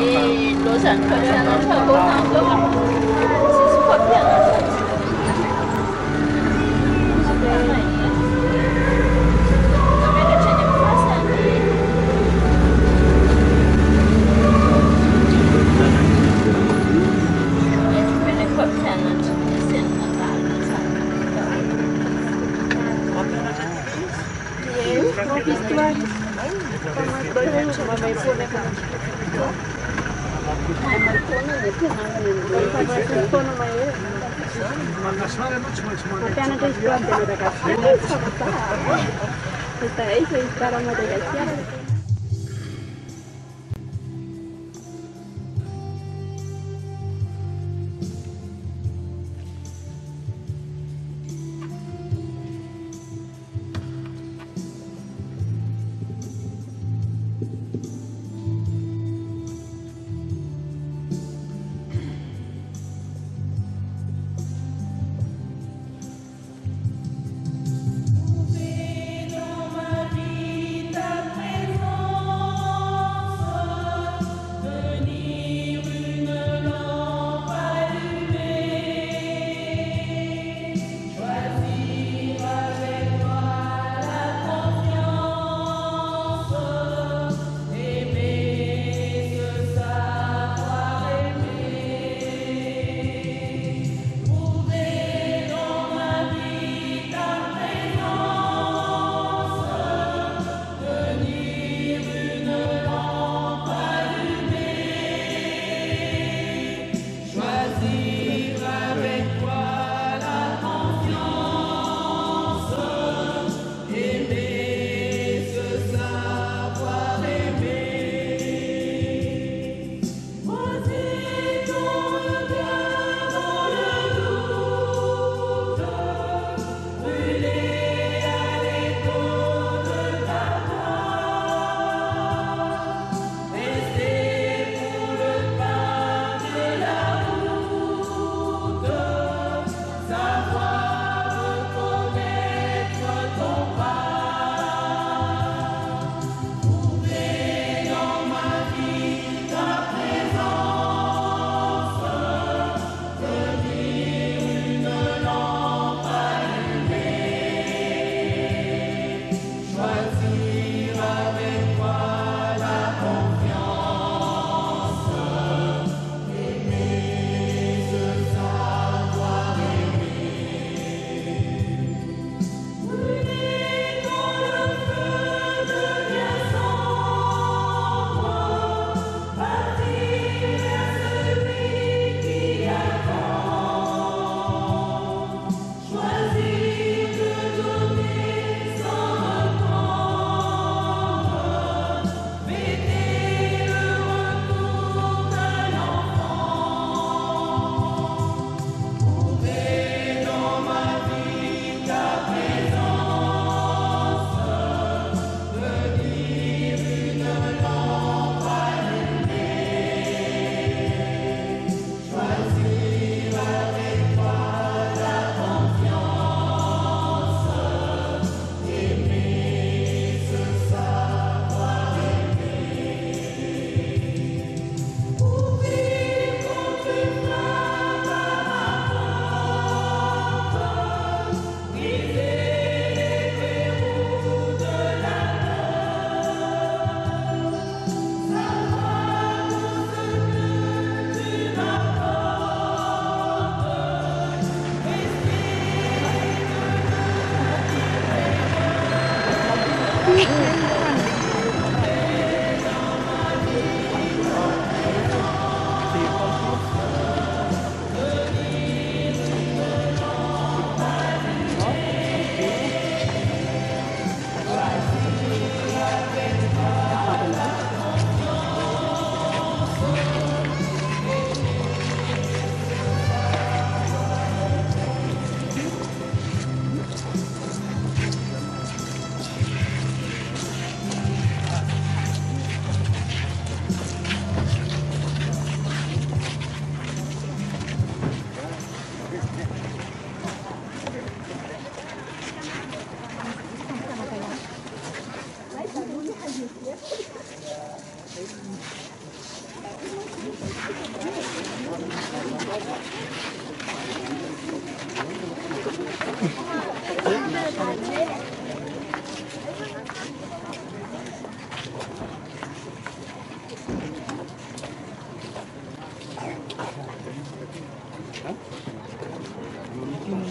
Et罗闪克现在特工厂和其实会变了。Maria,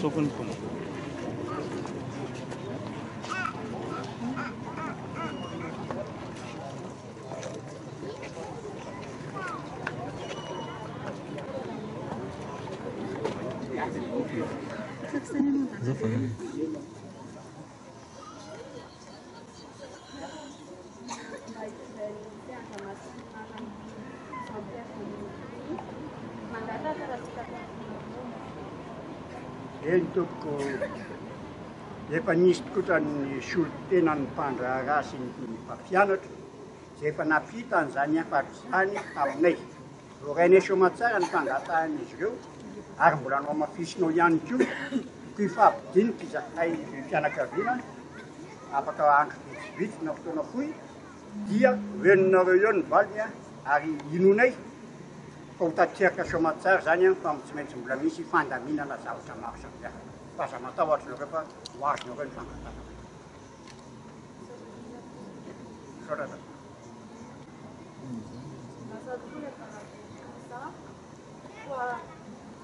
sokony koa eny toko efa nisy tokotrany solotena ny mpandraharaha sy ny mpampianatra zay efa napita an'izany afatr'izany aminay vorainay soamantsara ny fangatahany izy ireo ary mbola anao mafisinao ihany koa ko ifampidinika izahay fianakaviana afaka andro vitsivitsy na fotoana fohy dia hoeninareo eo ny valiny ary inonay fa ho tateraka soamantsara zany fa tsy maintsy mbola misy fandaminana zavatra maro samihafa fa aza matahotra nareo fa ho azonareo ny fangatahana soratra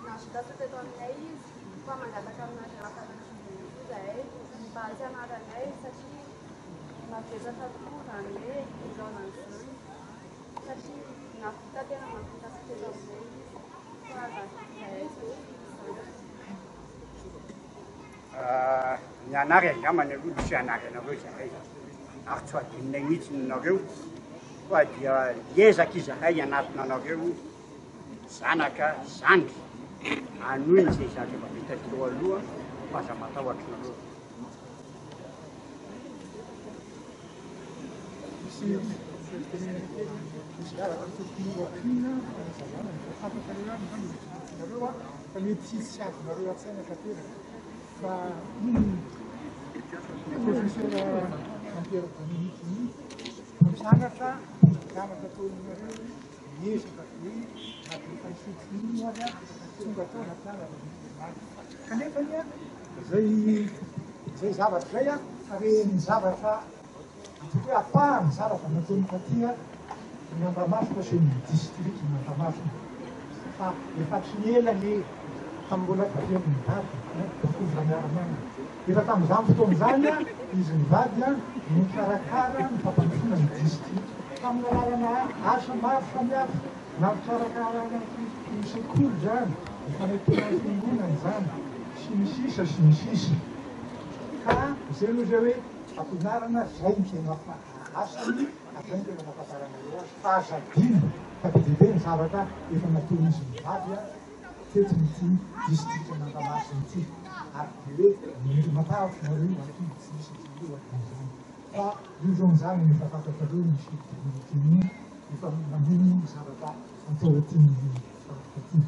Nascita teto aminay izy fa mangataka amin'azy rahafanatsyny zahay mba tsianaranay satria mavesatra tokoa zany hoe izao nan'izany satria navita tena mavita sy teto aminay izy fa zahay ny anary angamany aloha misy anary anareo zahay ary tsy adinonay mihitsy nareo fa dia ezaka izahay anatina anareo zanaka zandry anoiny zay zaka efa vita teo aloha fa aza matahotra nareo fa mety tsisy azonareo an-tsaina tanteraka fa professeur Jean-Pierre Dominique mpianatra taonareo miezaka hoe naefa nisotiny azy a tonga tao na mpianatra kanefany a zay zavatra zay a areny zavatra hoe apahany zavatra nataony tatia Mandamasinga sy ny district Mandamasinga fa efa tsy ela le tambola tafian'ny mivady koza miara-miana efa tamin'izany fotoan'izany a izy mivady a mikarakara ny fampandrosoana ny district tamin'ny alalana asa maro samihafa na mikarakara ny sekoly zany mifanetona fiangonana zany sy ny sisa sy ny sisa ka zay no zay hoe ampianarana zay ny tena asany azay ny tena mampatarana eo azy fahazadina fa be ny zavatra efa nataony izy mivady a tetiny ty district Mandamasinga ty ary de hoe matahotra nareo aty tsisy zany fa io zao zany efa fantatrareo misy fidinikiny efa mamino zavatra atao aty ty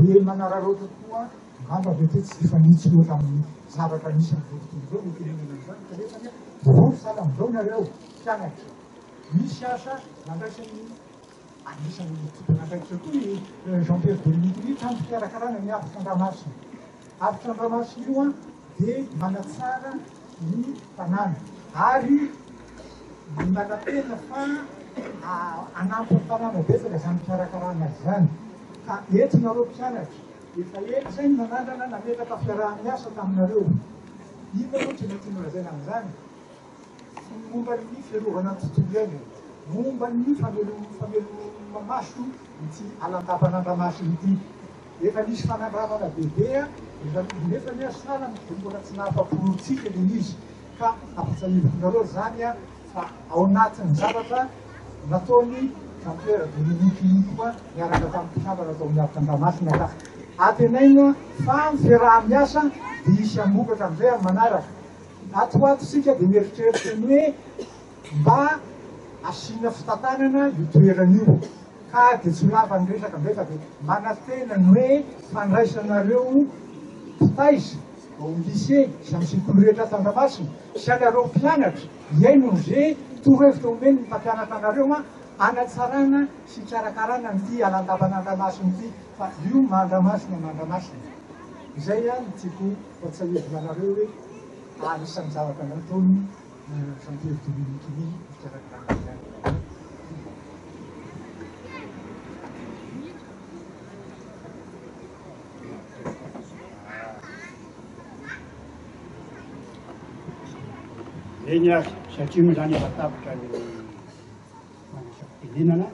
de manararaotra koa ngamba be te tsy efa nitsy loatra amin'ny zavatra misy am'vototoizao mitenenana zany kanefany vory sala am'izao nareo mpianatra misy asa nandraisany anisan'ny tompon'andraikitra koa ny Jean-Pierre Dominique io tamy fikarakarana ny afitra Andamasinga afitra Andamasinga io a de manatsara ny tanàna ary ny manatena fa anampy ny tanàna betsaka zany fikarakarana azy zany ka ety nareo mpianatra efa ety zay ny manandrana nametaka fiaraha-miasa taminareo ino aloha tsy mety nolazana am'izany momba ny fiarovana ny tontolo eny momba ny fameloma maso ity alantapan'Andamasinga ity efa nisy fanandramana bebea nefa ny asala de mbola tsy nahafaporitsika le izy ka ampitsahivonareo zany a fa ao anatin'ny zavatra nataony Jean-Pierre Dominique iny koa miaraka tamin'ny mpinamana atao miavaka Andamasinga ka atenaina fa ny fiaraha-miasa de isy ambokatra am'izay amin'ny manaraka atoatosika de mieritreritra ny hoe mba asiana fitantanana io toeran'io ka de tsy lava ny resaka amizay fa de manatena ny hoe fandraisanareo mpitaiza ao amin'ny lycée sy amin'ny sekoly rehetra ato Andamasinga sy anareo mpianatra iaino zay torohevitra omeny ny mpampianatra anareo a anatsarana sy karakarana nyty alantapan'Andamasinga ty fa io Mandamasinga izay a ny tiako fatsahivona anareo hoe anisan'ny zavatra nataony Jean-Pierre Dominique iny fikarakarana eny satria moa zany efa tapitra ny manasa-pitenenana.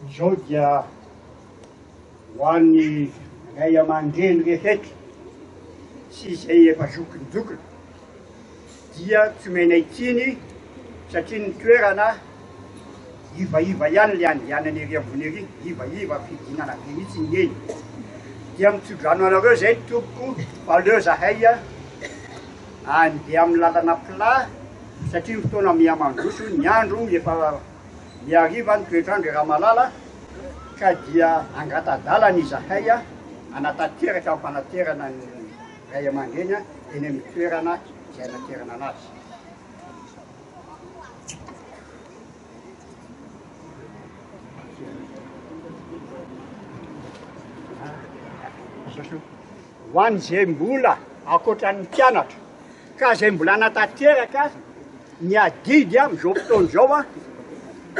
Izao dia ho an'ny ray aman-dreny rehetra sy izay efa zokinjokiny dia tsy mainay tsiny satria ny toerana ivaiva ihany le andehanany ery ambony ery, ivaiva fidinana be mihitsy ny eny. Dia mitsodrano anareo zay tompoko fa aleo zahay andeha amin'ny lalana plat satria ny fotoana mihamandroso ny andro efa miariva ny toetrandro raha malala ka dia angata-dalana izahay anatanteraka amin'ny fanaterana ny ray aman-dreny eny amin'ny toerana izay anaterana anazy. Ho an'izay mbola akoatran'ny mpianatra ka izay mbola anatanteraka ny adidy amin'izao fotoana izao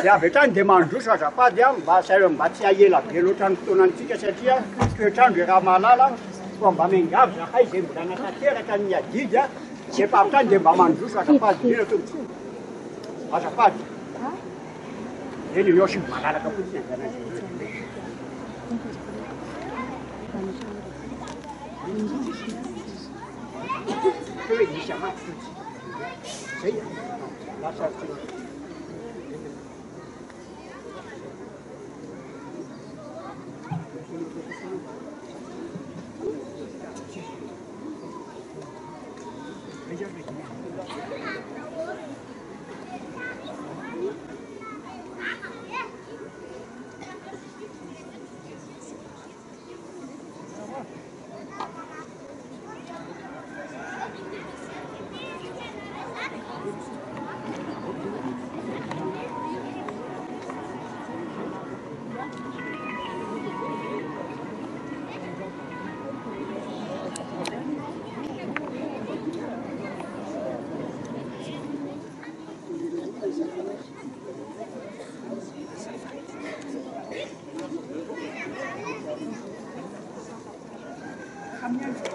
dia avy hatrany dia mandroso azafady mba tsy ahela be loatra ny fotoanantsika satria toetrandro raha malala fa mba miangavy zahay izay mbola anatanteraka ny adidy dia efa avy hatrany dia mba mandroso azafady ina tompoko azafady eny eo sy malalaka fotsiny hoe misy amaty fotsy zay lasa Merci.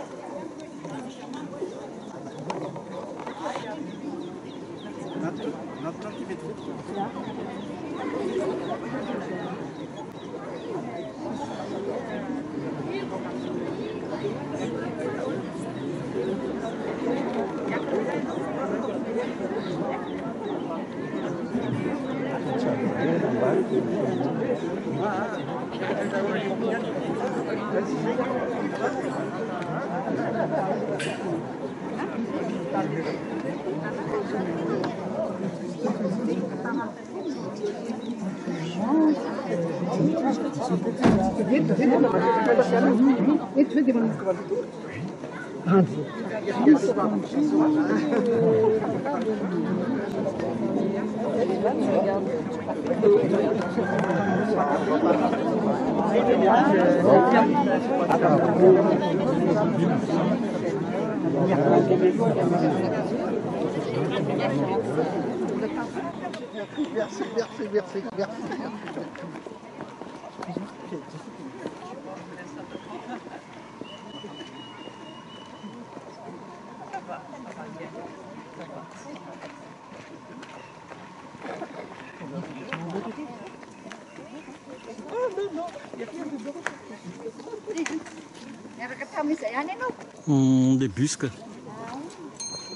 Lebusika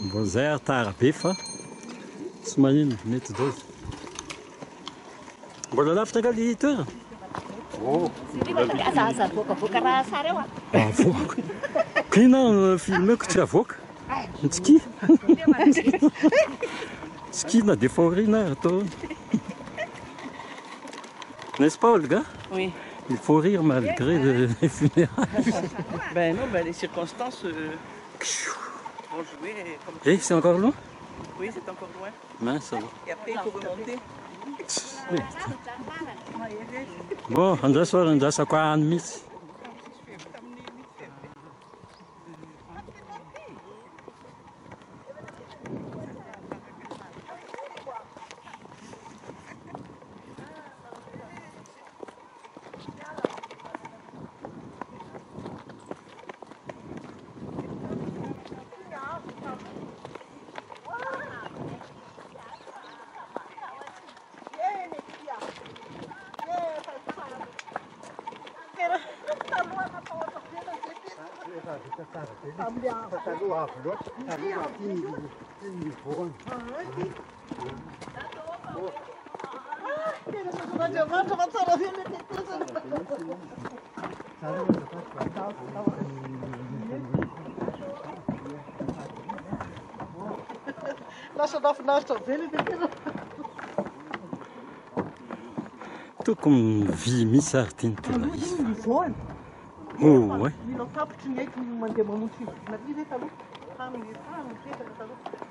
mbo zay tara be fa tsy manino mety dao mbola lavitra ka le toerana Avoaka raha sara eo avoaka kina filmeko tsy avoaka ntsiki skina de forina atao n'est-ce pas Olga? Oui. Il faut rire malgré les funérailles. Ben non, ben les circonstances vont jouer comme ça. Et c'est encore loin? Oui, c'est encore loin. Mince, ça va. Et après, il faut remonter. Bon, andasa kwa any mihitsy. Lasa nafinaritra be le tena. Tokony vy misy ary tiany tena izy. Oh, ouais. Mila tapitry ny haiko mandeha mamonjy fividina be rehetra aloha. Tany mipetraka taloha.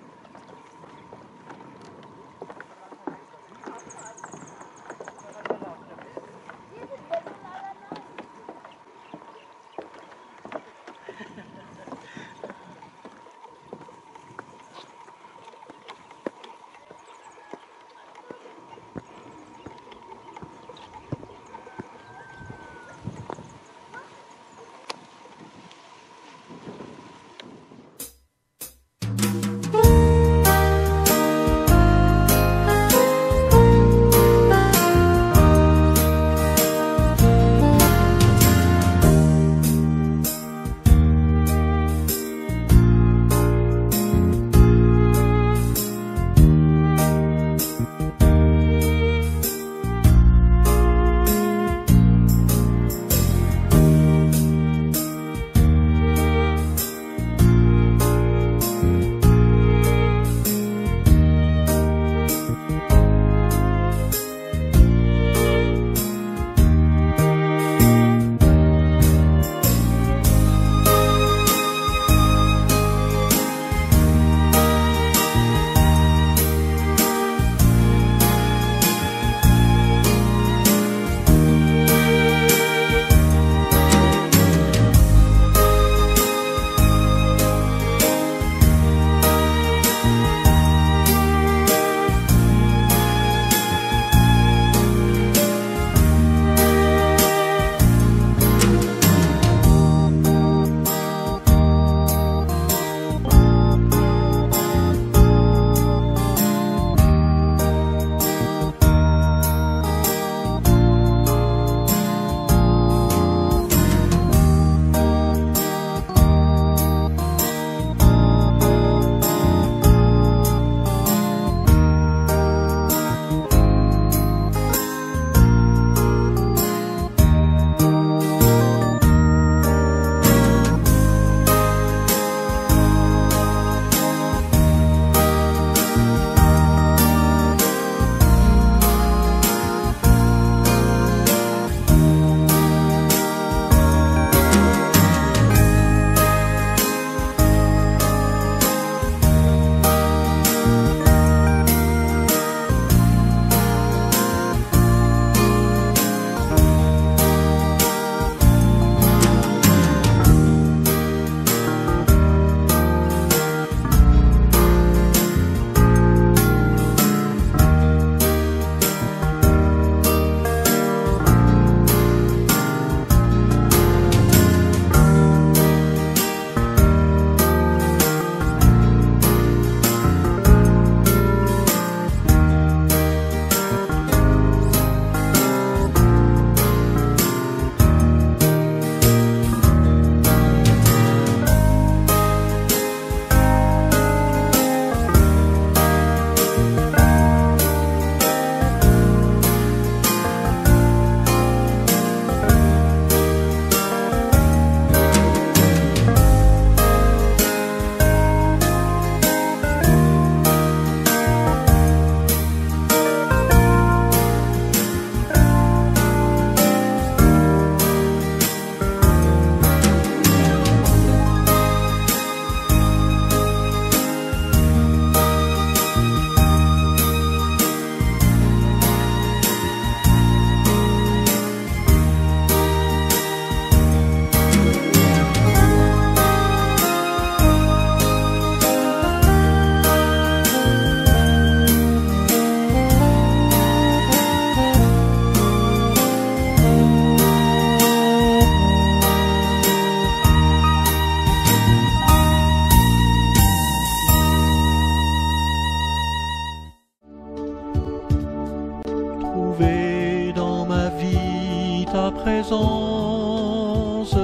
présence,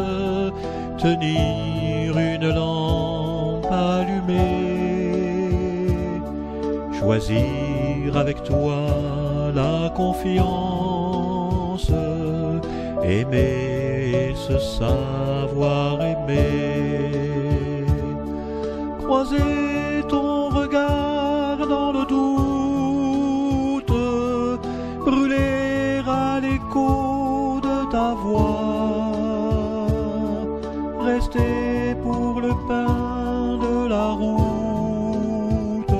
tenir une lampe allumée, choisir avec toi la confiance, aimer, se savoir aimer, croiser ton regard dans le doute, brûler à l'écho de ta voix, rester pour le pain de la route,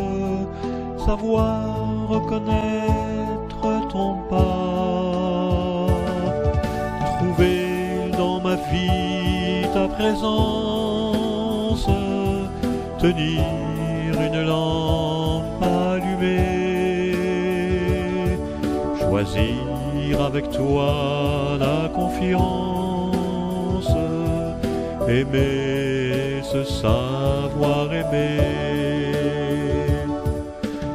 savoir reconnaître ton pas, trouver dans ma vie ta présence, tenir une lampe allumée, choisir avec toi la confiance, aimer, se savoir aimer,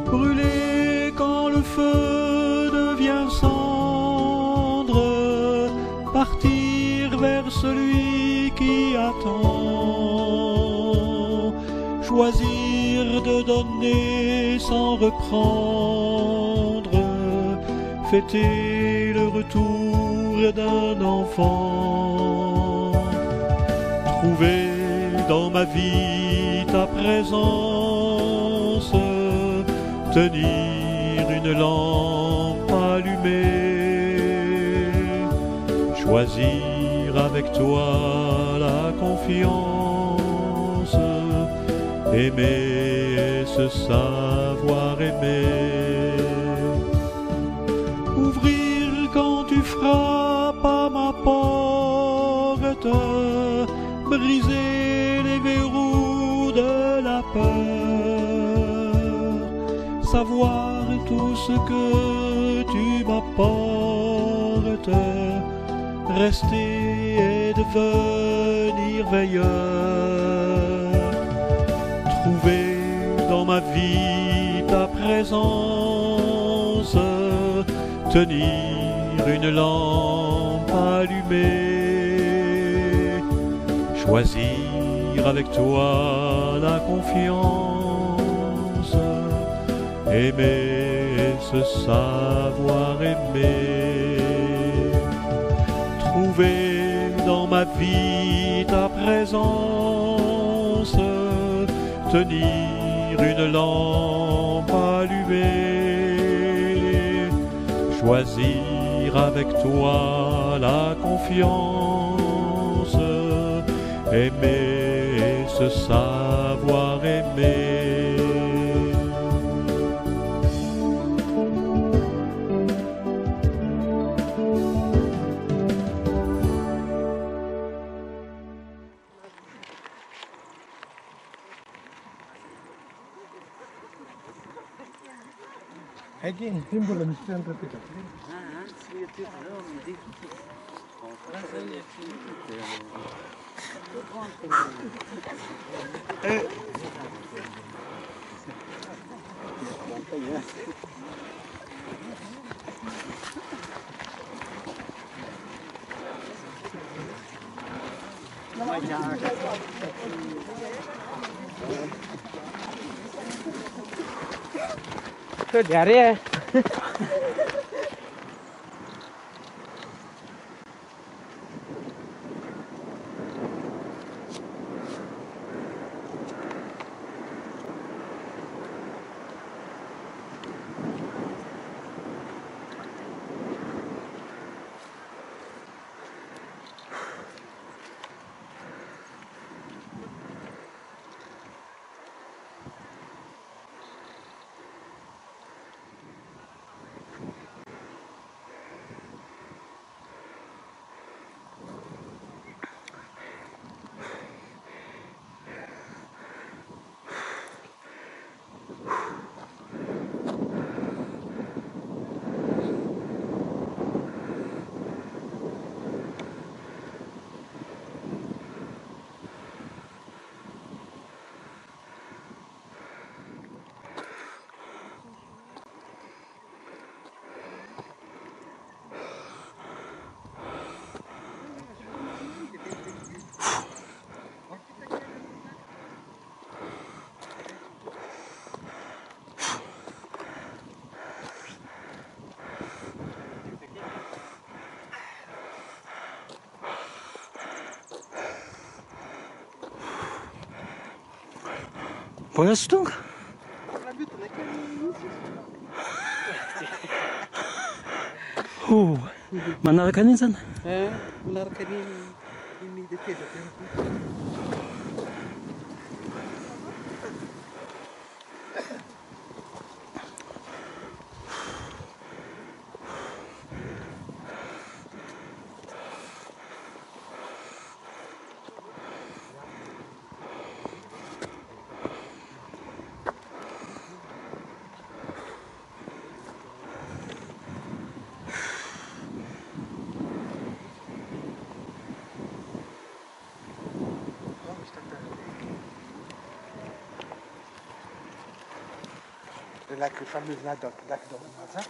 brûler quand le feu devient cendre, partir vers celui qui attend, choisir de donner sans reprendre, fêter le retour d'un enfant, trouver dans ma vie ta présence, tenir une lampe allumée, choisir avec toi la confiance, aimer, se savoir aimer, ouvrir quand tu frappes à ma porte, briser les verrous de la peur, savoir tout ce que tu m'apportes, rester et devenir veilleur, trouver dans ma vie ta présence, tenir une lampe allumée, choisir avec toi la confiance, aimer, se savoir aimer, trouver dans ma vie ta présence, tenir une lampe allumée, choisir avec toi la confiance, aimer, se savoir aimer. Again, symbol and stand repeat. Thôi đẻ đi em. Mbola sy tonga. Oh, manaraka an'iny zany. Manaraka ny detezaka. Le lac fameux lac d'Ornaza.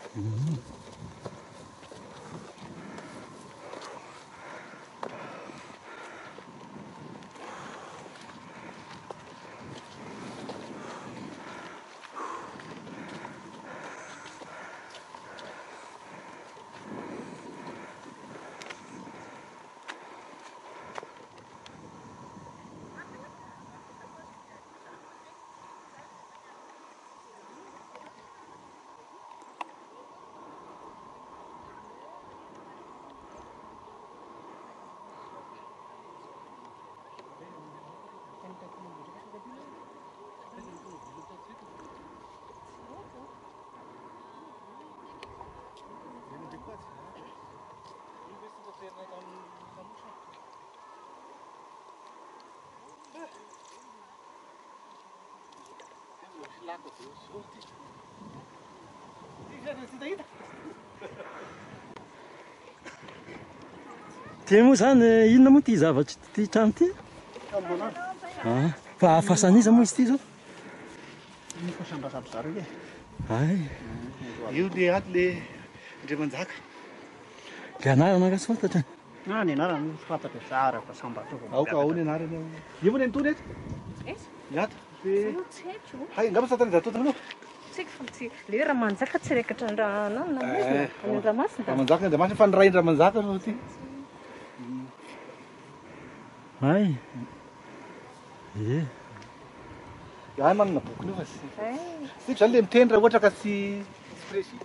Ty moa zany inona moa ty zavatry ty trano ty? Fa afasan'iza moa izy ty zao? Ny fahasambasamby zareo e. Ay, Io le ato le Andriamanjaka. le anarana ka tsy fantatra. Ny anarany fantatra Zara Fahasambatao. Ao ny anarany. Io moa ny Antony eto? Iato. Hay, ngamba sa tany zato tanao. Le Ramanjaka tsy rekatra Andriamasina. Ramanjaka Andriamasina fa ny ray Ramanjaka no ty. Ay. Ie. Iahy manana bokony io fa sy. Sy zany le miteny raha ohatra ka tsy précis.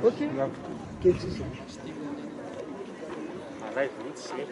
Ok. Quel c'est ça? Arrête, c'est.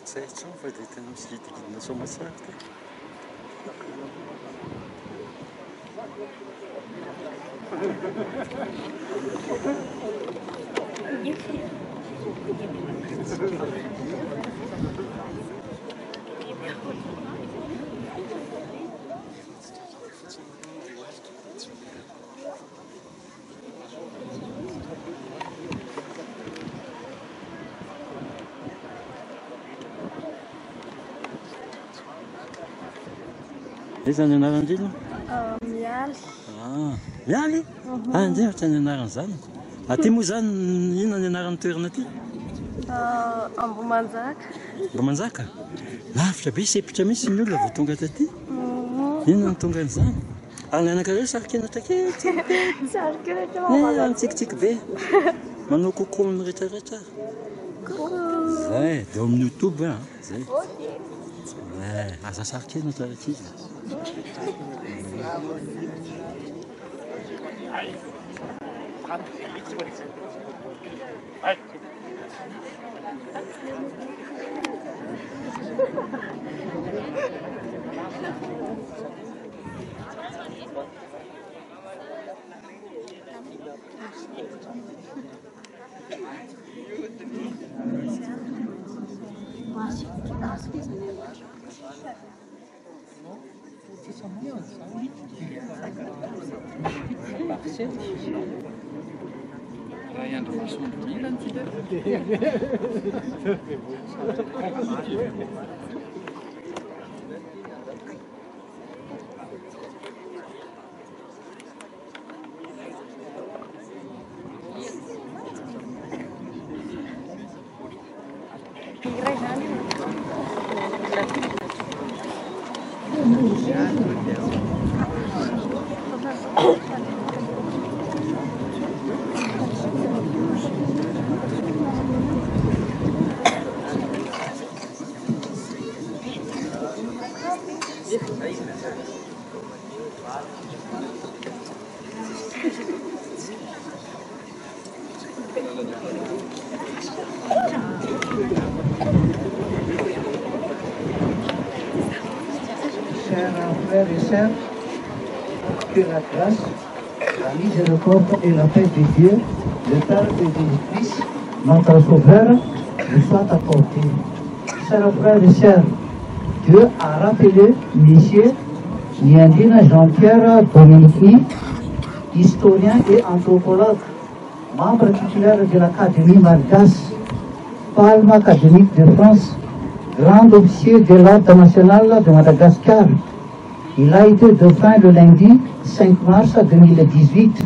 Tsy fa dia tena misididigidina soa matsara ty. Iza ny anaran-drino? Mialy. Mialy? Ndray ohatry ny anaran'izany. Aty moa zany inona ny anaran'ny toerana aty? Ambohimanjaka. Ambohimanjaka? Lavitra be sepitra misy ny olona vao tonga taty. Inona ny tonga an'izany? Any anankareo sarikenatra kely. Sarikenatra mitsikitsiky be. Manao coco amin'ny rehetrarehetra. Zay, dia amin'ny YouTube zay. Aza sarikenatra rehetra izy. Frères et sœurs, que la grâce, la miséricorde et la paix de Dieu, le Père et de Jésus-Christ, notre Sauveur, nous soient accordés. Chers frères et sœurs, Dieu a rappelé Monsieur Niandina Jean-Pierre Dominici, historien et anthropologue, membre titulaire de l'Académie Malgache, Palme académique de France, grand officier de l'Ordre national de Madagascar. Il a été dauphin le lundi 5 mars 2018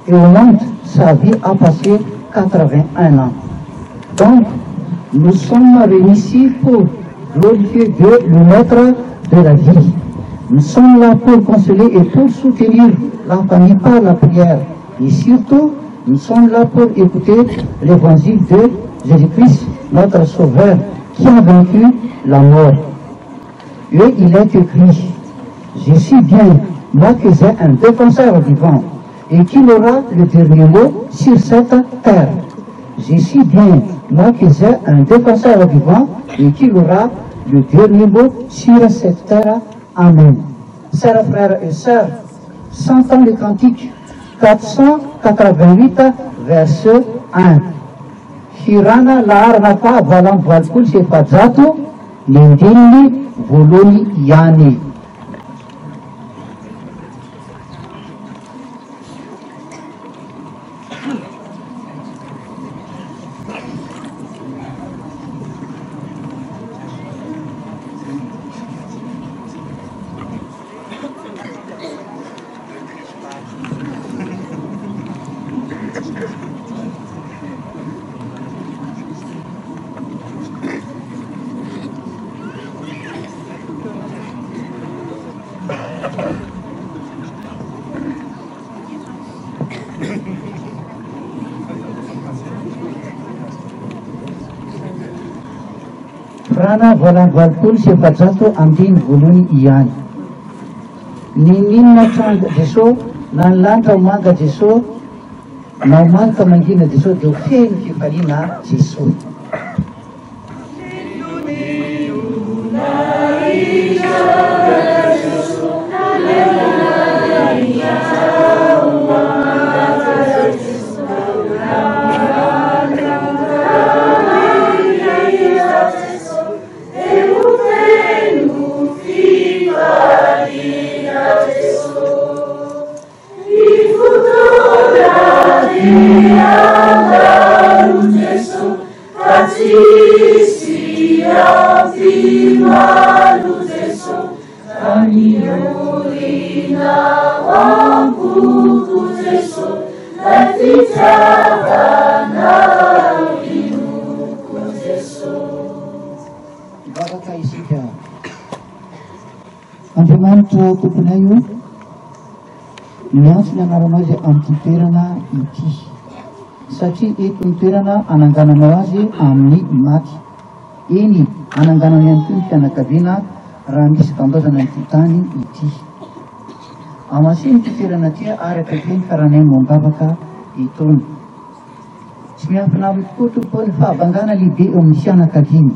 et au monde, sa vie a passé 81 ans. Donc, nous sommes réunis ici pour glorifier Dieu, le maître de la vie. Nous sommes là pour consoler et pour soutenir la famille par la prière. Et surtout, nous sommes là pour écouter l'évangile de Jésus-Christ, notre Sauveur, qui a vaincu la mort. Et il est écrit, je suis bien, moi qui ai un défenseur vivant, et qui aura le dernier mot sur cette terre. Je suis bien, moi qui ai un défenseur vivant, et qui aura le dernier mot sur cette terre. Amen. Chers frères et sœurs, chantons le cantique 488, verset 1. Hirana laharnaka valam valpolo sy efajato ny andininy voalohany ihany. Frana voalang valpolo sy efajato andiny voalohany ihany. Ninona tranga Jesosy, na ny lanitra manga Jesosy, na manga mangina Jesosy dia feno fifaliana Jesosy. Alleluia. Bavaka isika Andriamanitra tomponay io miantso ny anarana azy amin'ity toerana ity satria eto ny toerana anangananao azy amin'ny maty eny ananganana ihany koa ny fianakaviana raha misy tambazana ity tany ity amasiny ity toerana tia ary akakeny karanay mambavaka etony tsy miafina tokoa tompo ny fahabangana lehibe eo amin'ny fianakaviana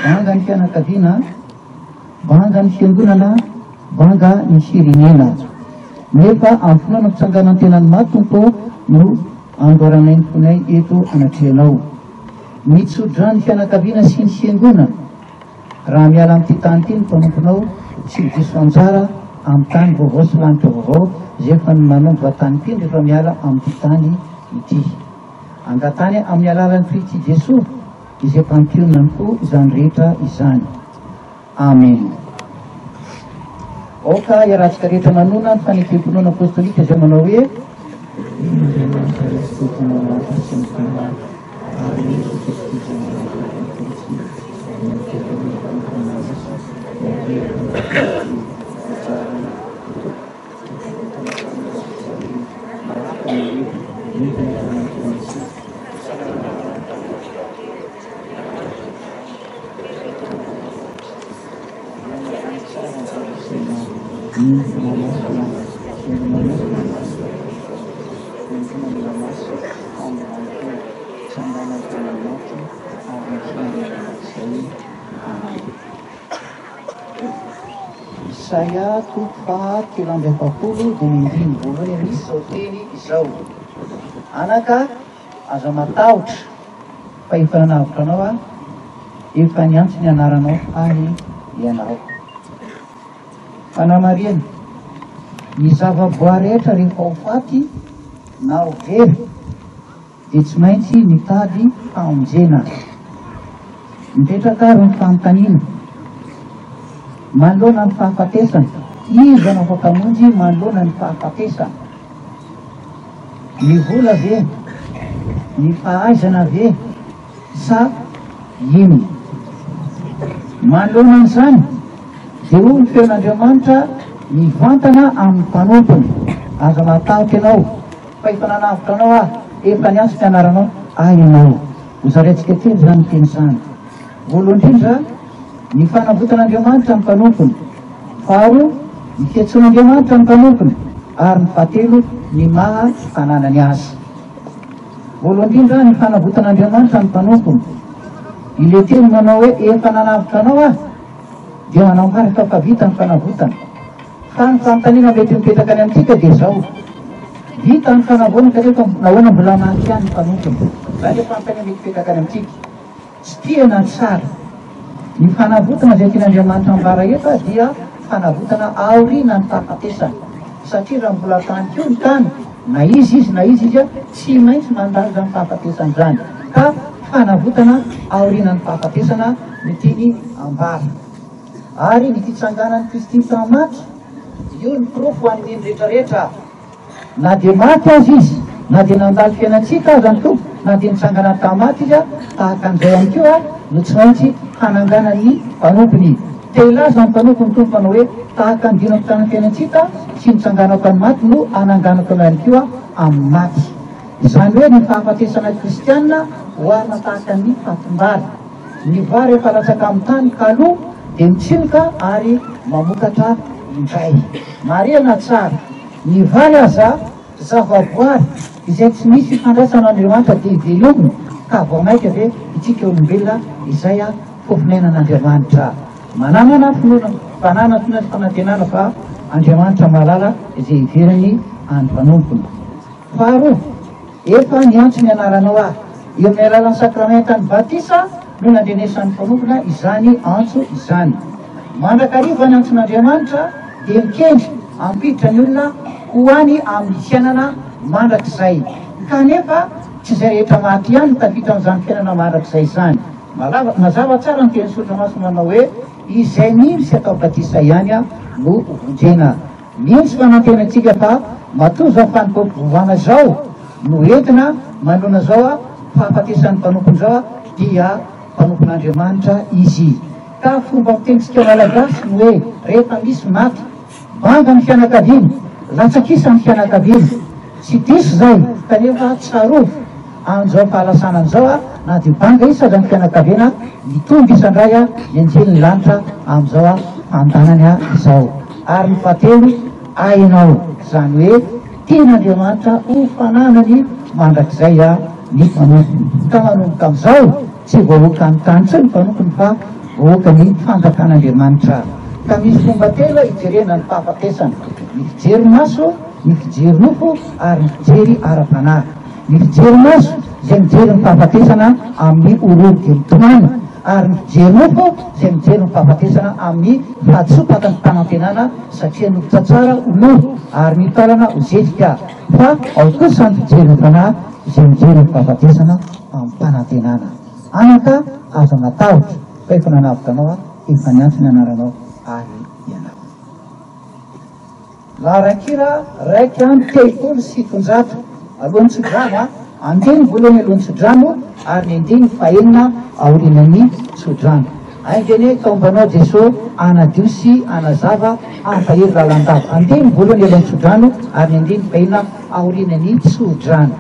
banga ny fianakaviana banga ny fiangonana banga ny firenena nefa amin'ny fotoana fitsanganany tenany maty tompo no andoranay ny fonay eto anatrehanao mitsodra ny fianakaviana sy ny fiangonana raha miala amin'ity tany ity ny mpanomponao tsy diso anjara amin'ny tany vaovao sy lanitra vaovao zay efa ny manomboka tany ity rehefa miala amin'ity tany ity angatany amin'ny alalan'ny Kristy Jesosy izay mpampionana ny fo izany rehetra izany amen oka iarahantsika rehetra manona ny fanekem-pinoana apôstôlika izay manao hoe Isaia toko fahatelo amby efapolo dia mindimy voalohany amin'ny izao teny izao anaka aza matahotra fa efa nanavitra anao a efa niantso ny anaranao ahy ianao fanamariana ny zavaboary rehetra rehefa ho faty na ho very dia tsy maintsy mitady famonjena mipetraka ro ny fanontaniana manoloana ny fahafatesana iza no afaka monjy manoloana ny fahafatesana ny vola ve ny fahaizana ve sa ino manoloana an'izany dia ho ny feon'Andriamanitra mivantana amin'ny mpanompony aza matahotra ianao fa efa nanavitra anao ah efa niantso ny anaranao ianao ho zarentsika kely zany teny izany voalohany indrindra ny fanavotan'Andriamanitra ny mpanompony faharoa ny fiantsoan'Andriamanitra ny mpanompony ary ny fahatelo ny maha fananany azy voalohany indrindra ny fanavotan'Andriamanitra ny mpanompony ile teny manao hoe efa nanavitra anao ah dia manao marika fa vita ny fanavotana fa ny fanontaniana mety mipetraka any amintsika dia zao vita ny fanavoana kanefa nahoana mbola maty ihany ny mpanompony zany efa fanontaniana mety mipetraka any amintsika tsy tiana tsara ny fanavotana zay tian'Andriamanitra ambara efa dia fanavotana aoriana ny fahafatesana satria raha mbola tany keo ny tany na izy izy a tsy maintsy mandalo zany fahafatesana zany ka fanavotana aoriana ny fahafatesana ny tiany ambara ary ny fitsanganan'ny Kristy tamaty io ny profo an'iny rehetrarehetra na dia maty azy izy na dia nandalo fiainantsika azy any tompo na dia nitsangana tamaty izy a tahaka an'izay any keo a no tsy maintsy hanangana ny mpanompony telaza ny mpanompony tompo manao hoe tahaka ny dino fitana fiainantsika sy nitsanganako any maty no hananganako anany keo a amin'ny maty izany hoe ny fahafatesana kristianina hoarina tahaka ny fatombary ny vary rehefa latsaka amin'ny tany kaloha dia mitsinoka ary mamokatra indray mariana tsara ny vary aza zavaboary izay tsy misy fifandraisana Andriamanitra dia ivelominy ka vao maika ve itsika olombelona izay a fofinainan'Andriamanitra mananana fanana fanantenana fa Andriamanitra malala izay iverany any mpanompony faharoa efa niantso ny anaranao ah eo amin'ny alalan'ny sakramenta ny batisa no nandrenesan'ny mpanompona izany antso izany mandrakariva ny antson'Andriamanitra dia mikendry ampiditra ny olona ho any amin'ny fiainana mandrakizay kanefa tsy zay rehetra maty ihany tafitra amin'izany fiainana mandrakizay izany mazava tsara ny teny Sotramaso manao hoe izay mihitsy atao batisa ihany a no vonjena. Mihitsy manantena antsika fa matoa zao fanompoam-pivavahana zao no entina manona zao a fahafatesan'ny mpanompony zao a dia mpanompon'Andriamanitra izy. Ka fomba mitenitsika malagasy no hoe rehefa misy maty banga ny fianakaviany, latsakisa ny fianakaviany, tsy diso zay kanefa tsarovo amin'izao fahalasana an'izao a na dia banga isa ny fianakaviana mitomby isandray a mianjely ny lanitra amin'izao a fandanany a izao. Ary ny fahatelo ainao zany hoe tian'Andriamanitra ho fananany mandrakizay a ny manompony. Ka manomboka amin'izao tsy voahoaka ny tany tsy ny mpanompony fa voahoaka ny fantakan'Andriamanitra. Ka misy fomba telo hijerena ny fahafatesana: ny fijery maso, ny fijery nofo ary ny fijery ara-panahy. Ny fijery maso izay mijery ny fahafatesana amin'ny ololy dia mitomany, ary ny fijery nofo izay mijery ny fahafatesana amin'ny fahatsopaka ny mpanantenana satria nofotra tsara ono ary ny talana ho zezika. Fa ao kosa ny fijery ny fanahy izay mijery ny fahafatesana amin'ny mpanantenana. Anaka azo matahotra fa efa nanavika anao a efa niantso ny anaranao ary ianao. Laharan-kira raiky amby telopolo sy fitonjato alohan'ny tsodrano a, andiny voalohany alohan'ny tsodrano ary ny andiny fahenina aorinan'ny tsodrano. Aingeny taombanao Jesosy anadio sy anazava ampahery lalandava. Andiny voalohany alohan'ny tsodrano ary ny andiny fahenina aorinan'ny tsodrano.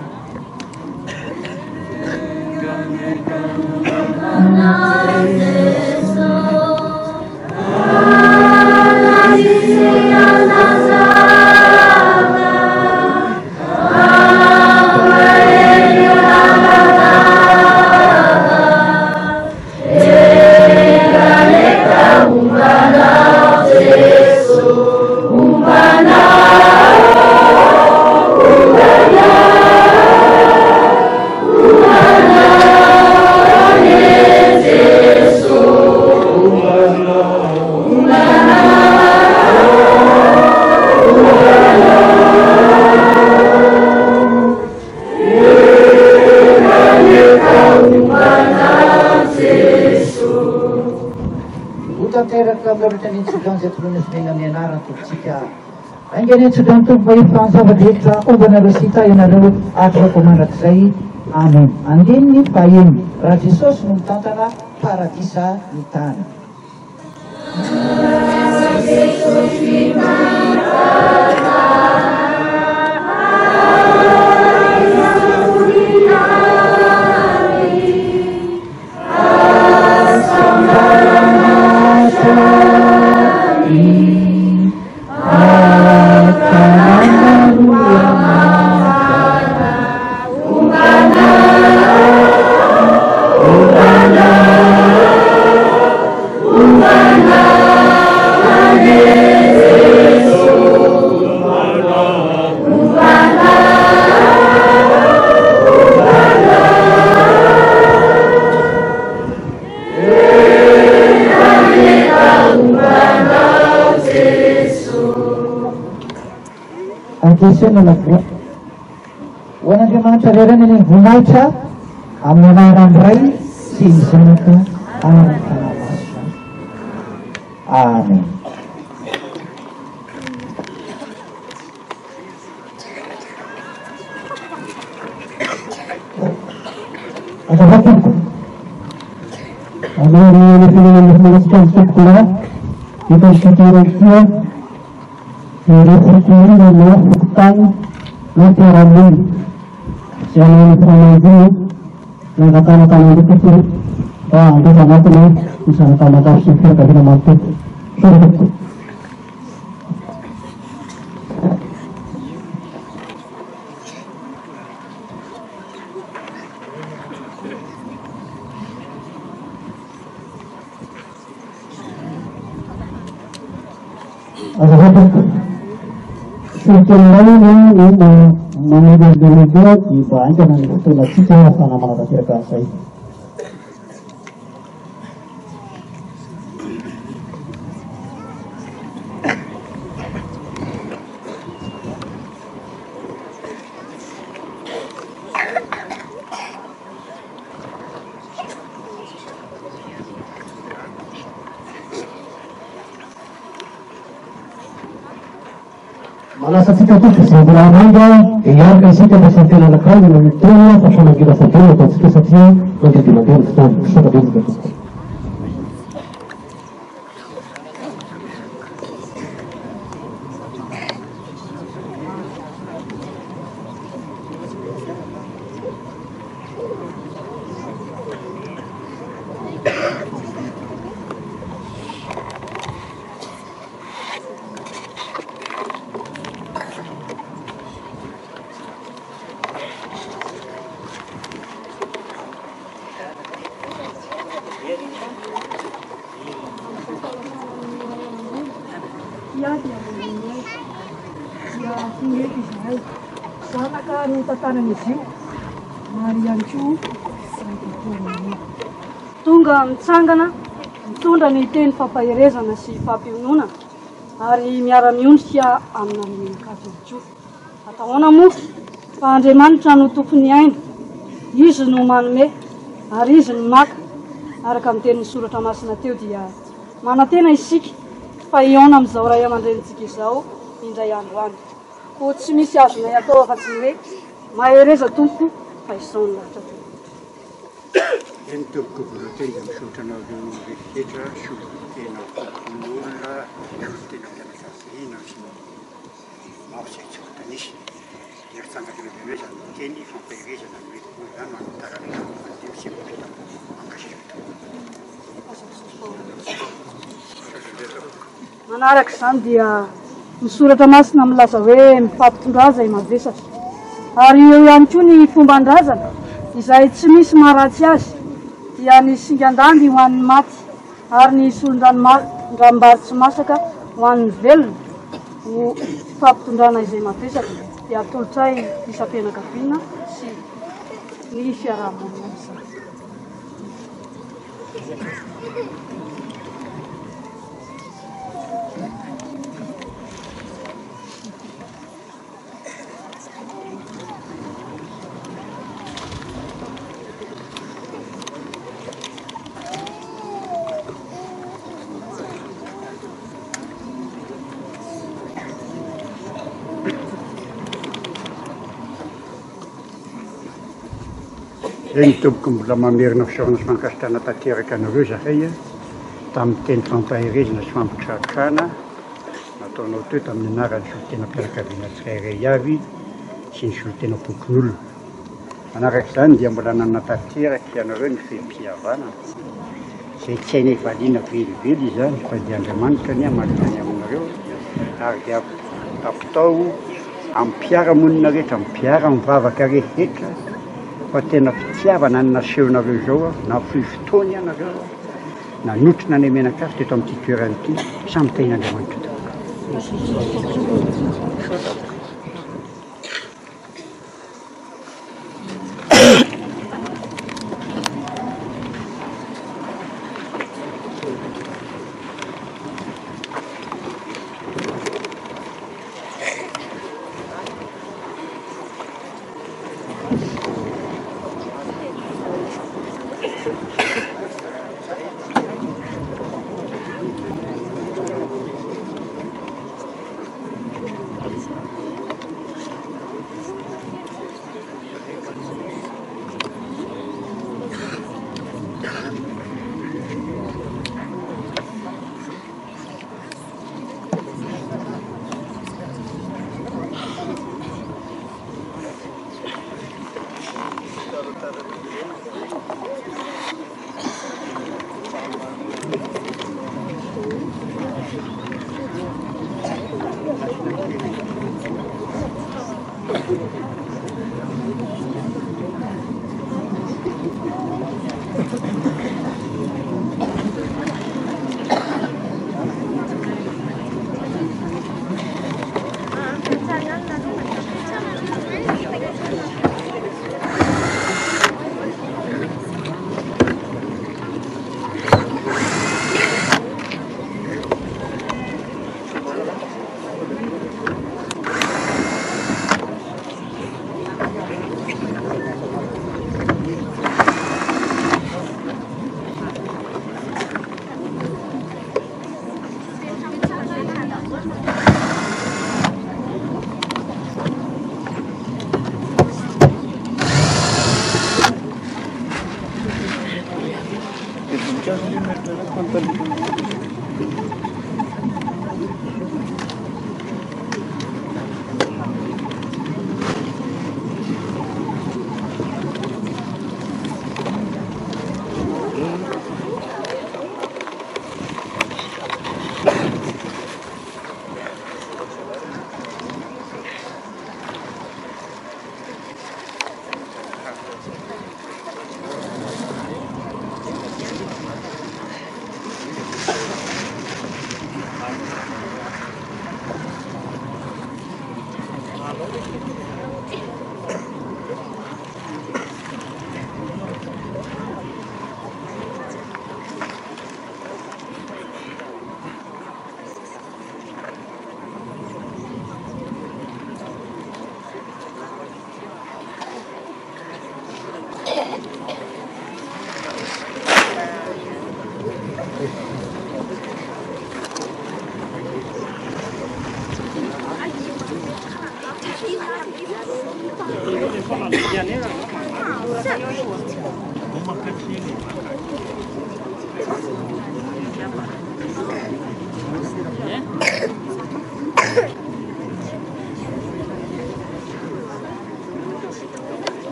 Aingeny tsodrano tompo mahita zava-detra ombanareo sita ianareo atrako mandrakizay. Amen. Andininy faheniny raha Jesosy no mitantana paradisa ny tany. Ho an'Andriamanitra rerany ny voninahitra amin'ny anaran'ny Ray sy ny Zanaka ary ny Fanahy Masina. Amen. Azavakiko alohan'ny firenen'ny tompona efa fitoerantia rehefa na fokotany na fiarahamony izay amin'ny firenen'ny nangatanakanan-doko fa andefa anatiny ny zanaka-malagasy sy ny fianakaviana manontolo. Fireneko. Azavakiko fitenay ny manodidina di bahaingana ny fotoanatsika ahafana manarateraka an'izay. alasatsika koa zay mbola manga iaraka isika mba santena anakay mitona fa fanangina fatena ataontsika satria mangadimandena fotoana misakabezika tokoa zanaka ny tantanan'izy io mary ihany koa tonga mitsangana mitondra ny teny fampaherezana sy fampionona ary miara-miondrika amina menakavy ihany koa atahoana moa fa Andriamanitra no tompony aina izy no manome ary izy no maka araka amin'ny tenin'ny soratra masina teo dia manantena isika fa iona amin'izao ray aman-drenitsika izao indray andro any ko tsy misy azonay atao afa-tsy ny hoe mahereza tompo fa izao ny lahatra teo eny toboko volotena misotra anareo rehetra solotena olona solotena fianakaviana sy maro zay tsy votanisy eritsangatreo hoe zany teny fampaherezana ny hoe zany manotarana mandeha sy mipita mankasitrata manaraka izany dia misoratra masina milaza hoe mifampitondraza i mavesatra ary eo ihany koa ny fomban-drazana izay tsy misy maharatsy azy dia ny singan-dandy ho an'ny maty ary ny solon-dranombary tsy masaka ho an'ny velona ho fampitondrana izay mavesatra dia atolotsay isam-pianakaviana sy ny fiarahamonina izany eny toboko mbola mamerina fisaorana sy mankasitrana tanteraka anareo zahay tamin'ny teny fampaherezana sy fampitratrana nataonao teo tamin'ny anarany solotena mpianakaviana tsirairay avy sy ny solotena bokon'olona manaraka izany dia mbola nanatanteraka ianareo ny fehim-pihavana zay tsy hainay valiana velively izany fa dia Andriamanitra ny amaliny aminareo ary dia apitao amin'ny mpiara-monina rehetra amin'ny mpiara-mivavaka rehetra fa tena fitiavana ny nasehonareo zao na fohy fotoany ianareo nanotrina ny menakafy teto amin'ity toerana ity samy ten'Andriamanitra tokoa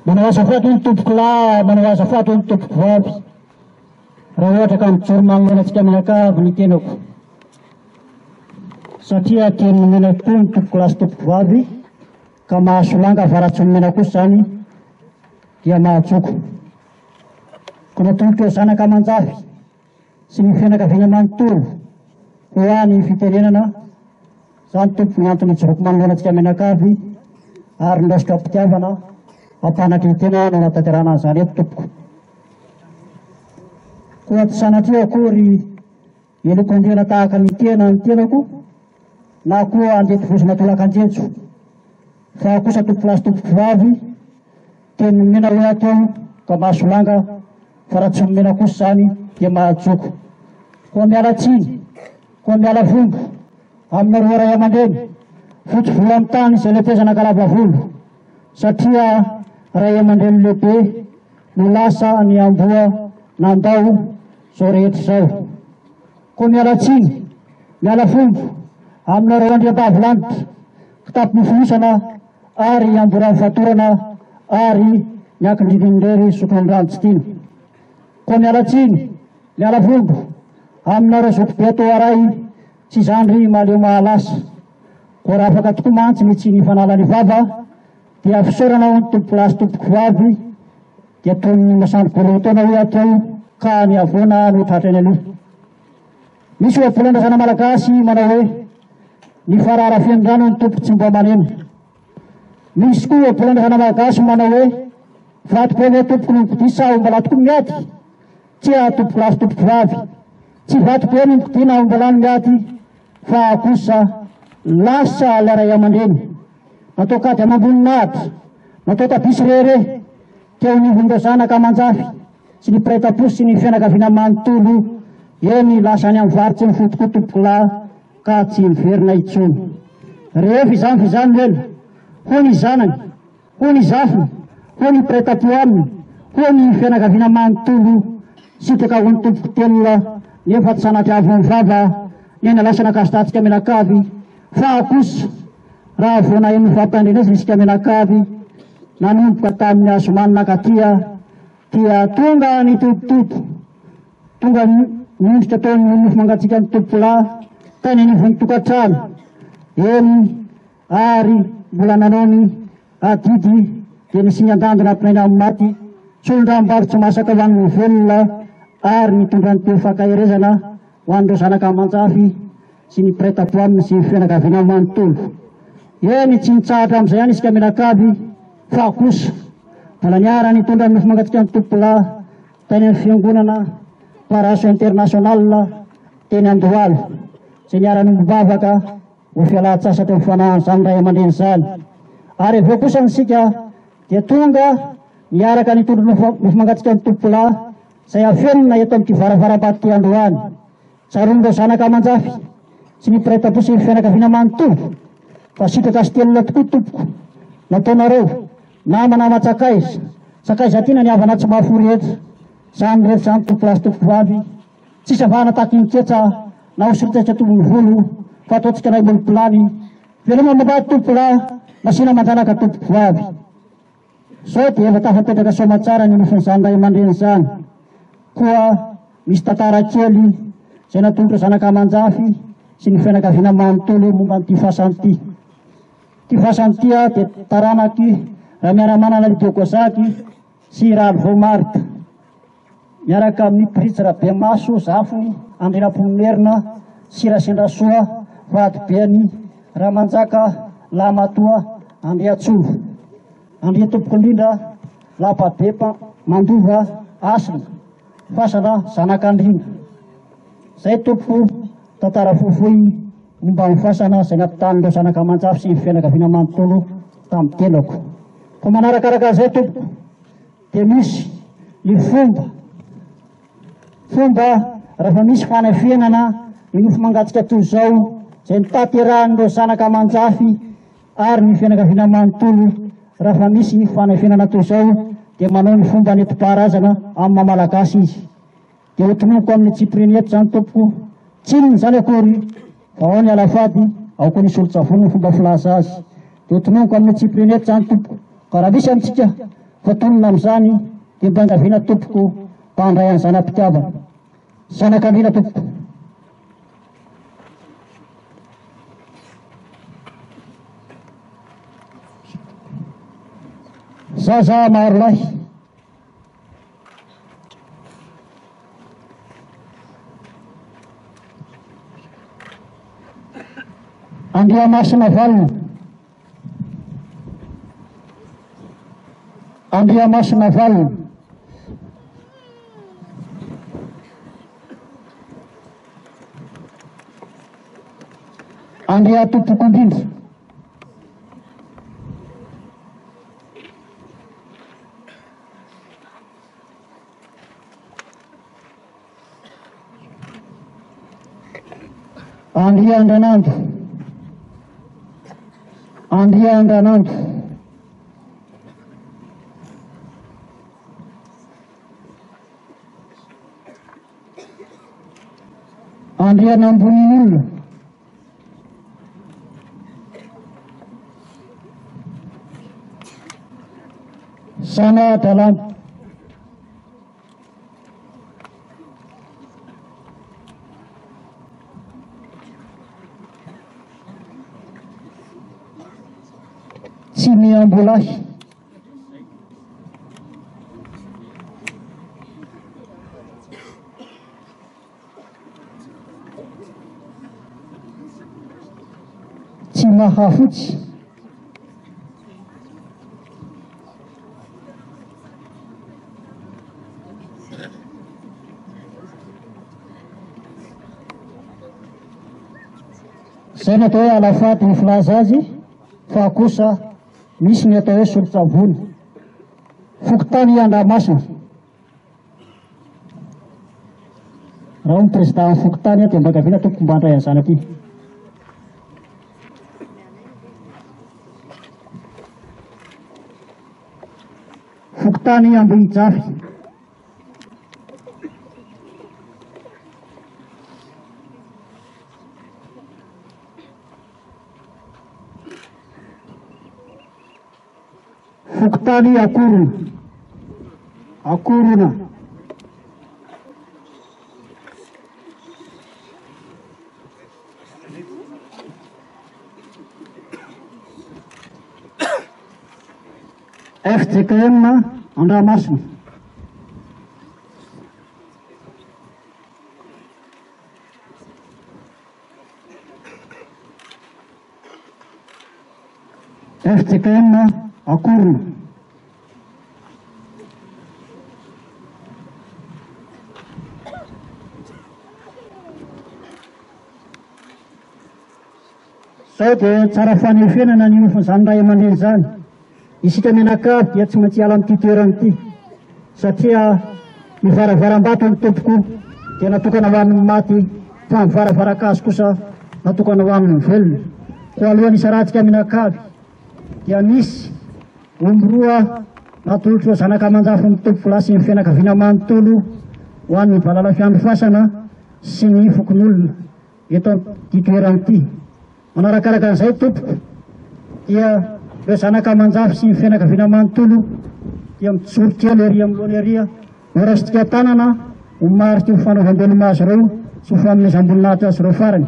Manawasafato ny tompoko lahy, manawasafato ny tompoko vavy. Raha ohatra ka mijoro manoloanantsika mianakavy ny tenako. Satria tiany nomena tokoa ny tompoko lahy sy tompoko vavy, ka mahasolanga fa raha tsy nomena kosa zany dia mahajoko. Ka natombotra zanaka aman-jafy sy ny fianakaviana manontolo ho any fitenenana, zany tompo ny antony joroko manoloanantsika mianakavy ary ndositra mpitiavana ampanaky ny tena no anatanterana an'izany eto tompoko. Koa ty sanatria akory elokondrena tahaka ny tenako na koa andety vozona tolakan-jejo, fa kosa tompoko lahy sy tompoko vavy teny nomena hoe atao ka mahasolanga fa raha tsy nomena kosa zany dia mahajoko. Koa miala tsiny, koa miala vombo aminareo ray aman-dreny, fotsy volo amin'ny tany izay letezana kalava volo, satria ray aman-dreny lehibe no lasa ny amboa nandao zao rehetra zao. Koa miala tsiny miala fombo aminareo andriam-pahavilanitra kitapo mifonosana ary amborany fatorana ary miankin-drinindrery sokonandrano tsy tiana. Koa miala tsiny miala fombo aminareo zokibe atao aray tsy zandry maleo mahalasa. Koa raha afaka tokoa mantsy ny tsy ny fanalany vava dia fisaoranao ny tompolasy tompoko vavy dia toy ny masambo bolotaona hoe atao ka ny avoana no tratrany aloha. Misy ohabolan-drazana malagasy manao hoe ny farara fiandrano ny tompo tsy mbo maneno. Misy koa ohabolan-drazana malagasy manao hoe vato-be hoe tompoko nombodisa mbola tokoa miady tsy tompo lasy tompoko vavy. Tsy vato-be nombodina mbola miady fa kosa lasa laray aman-dreny natao kady amam-boninahitra natao tabisy rere teo nivondreo zanaka aman-jafy sy ny piraitam-posy sy ny fianakaviana manontolo eny lasa any amin'ny varitsy ny fotokoa tompoko lahy ka tsy miverina intsony. Rehefa izany fizany lela ho ny zanany ho ny zafiny ho ny piraitam-po aminy ho ny fianakaviana manontolo sitraka ho ny tompoko telona nefa tsy sanatry avo vava nena lasa nakasotatsika menakavy fa kosa raha voana eny fampandrenesy isika menakavy nanomboka tamin'ny asomanina akatia dia tonga ny topotopo tonga nondritra taony nofo mangatsika ny tompolahy tany nivony tokantrano eny ary mbola nanao ny adidy dia nisy ny andandina ampinaina amin'ny maty solondram-bary tsy masaka ho an'ny velona ary nitondra ny teo fankaherezana ho an'ireo zanaka aman-jafy sy ny piraitam-po aminy sy fianakaviana manontolo. Eny tsy nitsahatra amin'izay ihany isika menakavy fa kosa mbola niara nitondra ny nofo mangatsika ny tompolahy tany amin'ny fiangonana Paraso International teny Andohalo izay niara nombobavaka ho fialan-tsasatra amin'ny fanahazany ray aman-dreny izany. Ary aveo kosa nisika dia tonga niaraka nitondra nofo mangatsika ny tompolahy izay afenina eto amin'ity varavaram-baty Androany tsaron'ireo zanaka aman-jafy sy ny piraitam-po sy ny fianakaviana manontolo fa sitraka sy telona tokoa tompoko nataonareo namana matsakaiza sakaiza tiana niavana tsy mahafory etra zany rehetra zany tompolasy tompoko vavy tsy savana taky niketsa na hosiritsaitra tombony volo fa ataotsika nay molopolany veloma mambady tompolahy masina mandranaka tompoko vavy sao dia efa tafapetraka soamatsara ny nofon'izany ray aman-dreny zany. Koa misy tantara kely izay natondra zanaka aman-jafy sy ny fianakaviana manontolo momba n'ity fasan'ity. Ty fasan'itya dia taranaky raha miara-manana Lidio Gozaky sy Raly Vomarika miaraka amin'ny Prince Rabemaso zafiny Andrinampomerina sy Rasendrasoa vadibeny Ramanjaka Lamatoa Andriatsova Andria tompoko indrindra Lapabepa Mandova Asina fasana zanak'Andriana. Zay tompoko tantara fohifohy momba ny fasana izay nampitan'ireo zanaka aman-jafy sy ny fianakaviana manontolo tamin'ny telako. Fa manarakaraka an'izay tompoko dia misy ny fomba rehefa misy fanafianana ny nofo mangatsika toy izao izay nitanterahan'ireo zanaka aman-jafy ary ny fianakaviana manontolo rehefa misy fanafianana toy izao dia manao ny fomba nentim-paharazana amin'ny mamalagasy izy. Dia hotonoko amin'ny tsipiriny eto zany tompoko tsinony zany akory fa ao ny alafady ao koa nisy olo-tsavony ny fomba filaza azy. Dia hotonoko amin'ny tsipiriny eto zany tompoko ka raha misy amintsika fatonona amin'izany dia mba angaviana tompoko mpandray any zanam-pitiavana zanak'Andriana tompoko. Zaza maro lahy Andriamasina valona Andriamasina valona Andria tompoko indrindra Andria Andranando Andria Andranando Andria Nambonin'olona sanatra lampy. Tsy miambolahy. Tsy mahafotsy. Zay ny atao hoe alafaty ny filaza azy, fa kosa misy ny atao hoe solon-tsavony. Fokontany Andramasina. Raha ny président fokontany dia Mbagaviana toko mba handray an'izany aty. Fokontany Ambohijafy. Fokontany Akorona. Akorona. FJKM Andramasina. FJKM Akorona. Sao dia tsara fanefenana ny ofon'izany ray aman-dreny zany. Isika mianakavy dia tsy maintsy hiala amin'ity toerana ity satria ny varavaram-bato ny tompoko dia natokana ho an'ny maty, fa ny varavaran-kazo kosa natokana ho an'ny velona. Ko alohan'ny isaratsika mianakavy dia misy omby roa natolotra zanaka aman-jafy ny tompo lasy ny fianakaviana manontolo ho an'ny valala fiandrofasana sy ny fokon'olona eto amin'ity toerana ity. Manarakaraka an'izay tompoko dia ireo zanaka aman-jafy sy ny fianakaviana manontolo dia mijoro kely ery amin'lohany ery norasitrika tanana ho marika ho fanaovam-beloma azy ireo sy ho fanomezam-boninahitra azy ireo farany.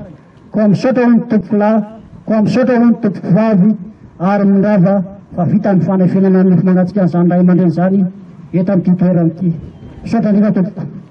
Ko misaotra ho ny tompoko lahy, ko misaotra ho ny tompoko vavy ary mindrava fa vita ny fanefenana ny nofo manatsika an'izany ray aman-dreny zany eto amin'ity toerana ity. Misaotra indrindra tompoko.